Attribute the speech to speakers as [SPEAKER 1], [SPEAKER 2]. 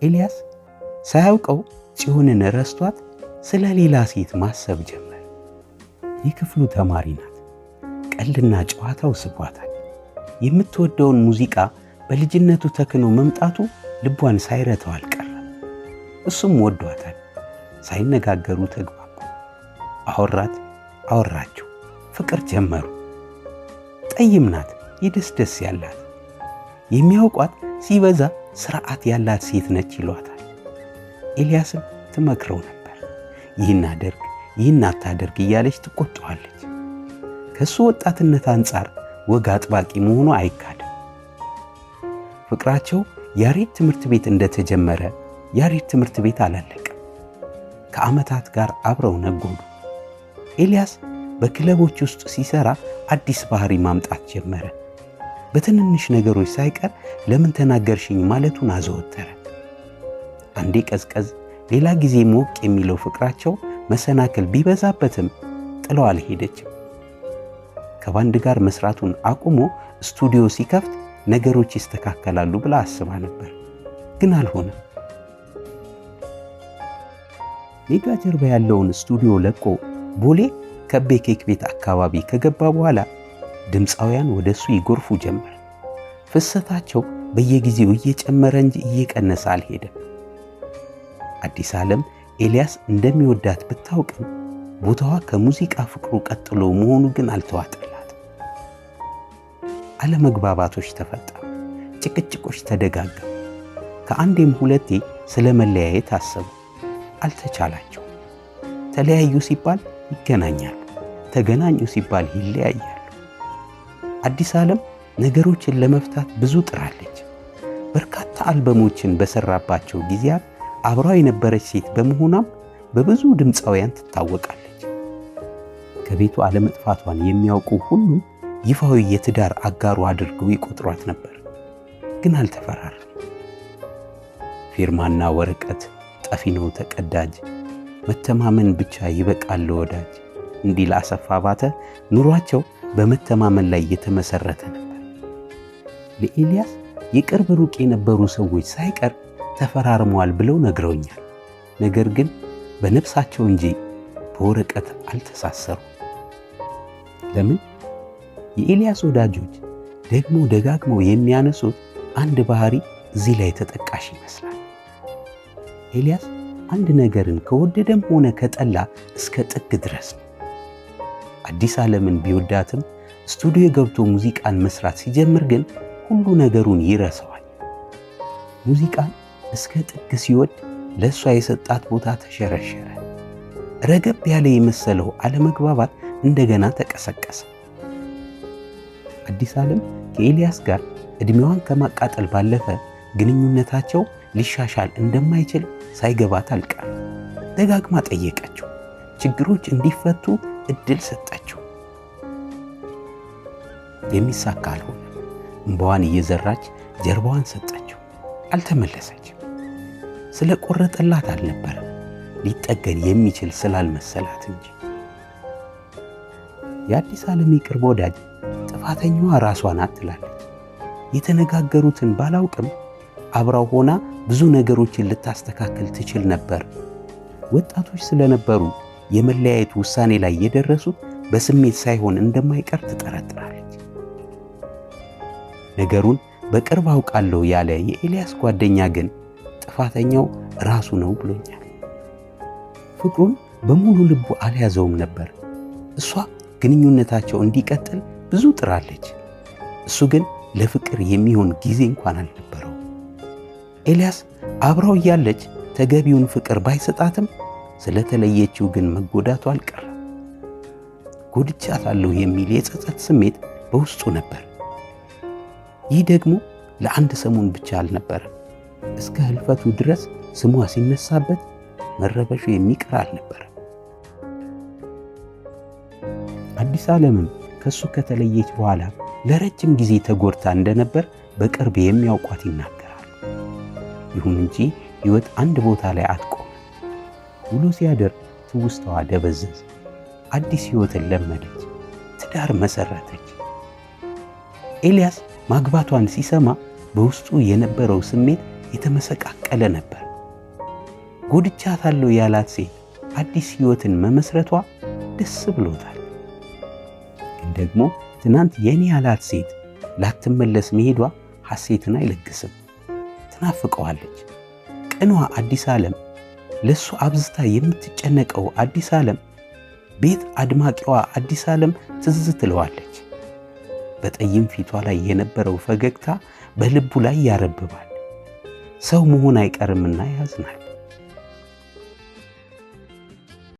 [SPEAKER 1] ኤልያስ ሳያውቀው ጽዮንን ረስቷት ስለ ሌላ ሴት ማሰብ ጀመረ። የክፍሉ ተማሪ ናት። ቀልድና ጨዋታው ስቧታል። የምትወደውን ሙዚቃ በልጅነቱ ተክኖ መምጣቱ ልቧን ሳይረተው አልቀረም። እሱም ወዷታል። ሳይነጋገሩ ተግባቡ። አወራችው፣ ፍቅር ጀመሩ። ጠይም ናት፣ የደስ ያላት። የሚያውቋት ሲበዛ ስርዓት ያላት ሴት ነች ይሏታል። ኤልያስም ትመክረው ነበር። ይህን አድርግ፣ ይህን አታድርግ እያለች ትቆጣዋለች። ከሱ ወጣትነት አንጻር ወግ አጥባቂ መሆኑ አይካድም። ፍቅራቸው ያሬድ ትምህርት ቤት እንደተጀመረ ያሬድ ትምህርት ቤት አላለቀም። ከዓመታት ጋር አብረው ነጎዱ። ኤልያስ በክለቦች ውስጥ ሲሰራ አዲስ ባህሪ ማምጣት ጀመረ። በትንንሽ ነገሮች ሳይቀር ለምን ተናገርሽኝ ማለቱን አዘወተረ። አንዴ ቀዝቀዝ፣ ሌላ ጊዜ ሞቅ የሚለው ፍቅራቸው መሰናክል ቢበዛበትም ጥለው አልሄደችም። ከባንድ ጋር መስራቱን አቁሞ ስቱዲዮ ሲከፍት ነገሮች ይስተካከላሉ ብላ አስባ ነበር፣ ግን አልሆነም። ሜጋ ጀርባ ያለውን ስቱዲዮ ለቆ ቦሌ ከቤ ኬክ ቤት አካባቢ ከገባ በኋላ ድምፃውያን ወደሱ ይጎርፉ ጀመር። ፍሰታቸው በየጊዜው እየጨመረ እንጂ እየቀነሰ አልሄደም። አዲስ ዓለም ኤልያስ እንደሚወዳት ብታውቅም ቦታዋ ከሙዚቃ ፍቅሩ ቀጥሎ መሆኑ ግን አልተዋጠላትም። አለመግባባቶች ተፈጠሩ። ጭቅጭቆች ተደጋገሙ። ከአንዴም ሁለቴ ስለ መለያየት አሰቡ። አልተቻላቸው። ተለያዩ ሲባል ይገናኛሉ፣ ተገናኙ ሲባል ይለያያሉ። አዲስ ዓለም ነገሮችን ለመፍታት ብዙ ጥራለች። በርካታ አልበሞችን በሰራባቸው ጊዜያት አብራው የነበረች ሴት በመሆኗም በብዙ ድምፃውያን ትታወቃለች። ከቤቱ አለመጥፋቷን የሚያውቁ ሁሉም ይፋዊ የትዳር አጋሩ አድርገው ይቆጥሯት ነበር፣ ግን አልተፈራረም። ፊርማና ወረቀት ጠፊ ነው ተቀዳጅ፣ መተማመን ብቻ ይበቃል ለወዳጅ እንዲል አሰፋ ባተ ኑሯቸው በመተማመን ላይ የተመሰረተ ነበር። ለኤልያስ የቅርብ ሩቅ የነበሩ ሰዎች ሳይቀር ተፈራርመዋል ብለው ነግረውኛል። ነገር ግን በነፍሳቸው እንጂ በወረቀት አልተሳሰሩ። ለምን? የኤልያስ ወዳጆች ደግሞ ደጋግመው የሚያነሱት አንድ ባህሪ እዚህ ላይ ተጠቃሽ ይመስላል። ኤልያስ አንድ ነገርን ከወደደም ሆነ ከጠላ እስከ ጥግ ድረስ ነው። አዲስ ዓለምን ቢወዳትም ስቱዲዮ ገብቶ ሙዚቃን መስራት ሲጀምር ግን ሁሉ ነገሩን ይረሳዋል። ሙዚቃን እስከ ጥግ ሲወድ ለእሷ የሰጣት ቦታ ተሸረሸረ። ረገብ ያለ የመሰለው አለመግባባት እንደገና ተቀሰቀሰ። አዲስ ዓለም ከኤልያስ ጋር ዕድሜዋን ከማቃጠል ባለፈ ግንኙነታቸው ሊሻሻል እንደማይችል ሳይገባት አልቀረም። ደጋግማ ጠየቀችው። ችግሮች እንዲፈቱ እድል ሰጠችው። የሚሳካ አልሆነ። እንባዋን እየዘራች ጀርባዋን ሰጠችው። አልተመለሰችም። ስለ ቆረጠላት አልነበረም፣ ሊጠገን የሚችል ስላልመሰላት እንጂ። የአዲስ ዓለም የቅርብ ወዳጅ ጥፋተኛዋ ራሷ ናት ትላለች። የተነጋገሩትን ባላውቅም አብራው ሆና ብዙ ነገሮችን ልታስተካከል ትችል ነበር። ወጣቶች ስለነበሩ የመለያየት ውሳኔ ላይ የደረሱት በስሜት ሳይሆን እንደማይቀር ትጠረጥራለች። ነገሩን በቅርብ አውቃለሁ ያለ የኤልያስ ጓደኛ ግን ጥፋተኛው ራሱ ነው ብሎኛል። ፍቅሩን በሙሉ ልቡ አልያዘውም ነበር። እሷ ግንኙነታቸው እንዲቀጥል ብዙ ጥራለች። እሱ ግን ለፍቅር የሚሆን ጊዜ እንኳን አልነበረው። ኤልያስ አብራው እያለች ተገቢውን ፍቅር ባይሰጣትም ስለተለየችው ግን መጎዳቱ አልቀረም። ጎድቻታለሁ የሚል የጸጸት ስሜት በውስጡ ነበር። ይህ ደግሞ ለአንድ ሰሞን ብቻ አልነበረም። እስከ ህልፈቱ ድረስ ስሟ ሲነሳበት መረበሹ የሚቀር አልነበረም። አዲስ ዓለምም ከሱ ከተለየች በኋላ ለረጅም ጊዜ ተጎድታ እንደነበር በቅርብ የሚያውቋት ይናገራሉ። ይሁን እንጂ ሕይወት አንድ ቦታ ላይ አትቆም። ውሎ ሲያደር ትውስታዋ ደበዘዘ። አዲስ ሕይወትን ለመደች፣ ትዳር መሰረተች። ኤልያስ ማግባቷን ሲሰማ በውስጡ የነበረው ስሜት የተመሰቃቀለ ነበር። ጎድቻታለሁ ያላት ሴት አዲስ ሕይወትን መመስረቷ ደስ ብሎታል። ግን ደግሞ ትናንት የኔ ያላት ሴት ላትመለስ መሄዷ ሐሴትን አይለግስም። ትናፍቀዋለች። ቅኗ አዲስ ዓለም፣ ለሱ አብዝታ የምትጨነቀው አዲስ ዓለም፣ ቤት አድማቂዋ አዲስ ዓለም ትዝ ትለዋለች። በጠይም ፊቷ ላይ የነበረው ፈገግታ በልቡ ላይ ያረብባል። ሰው መሆን አይቀርምና ያዝናል።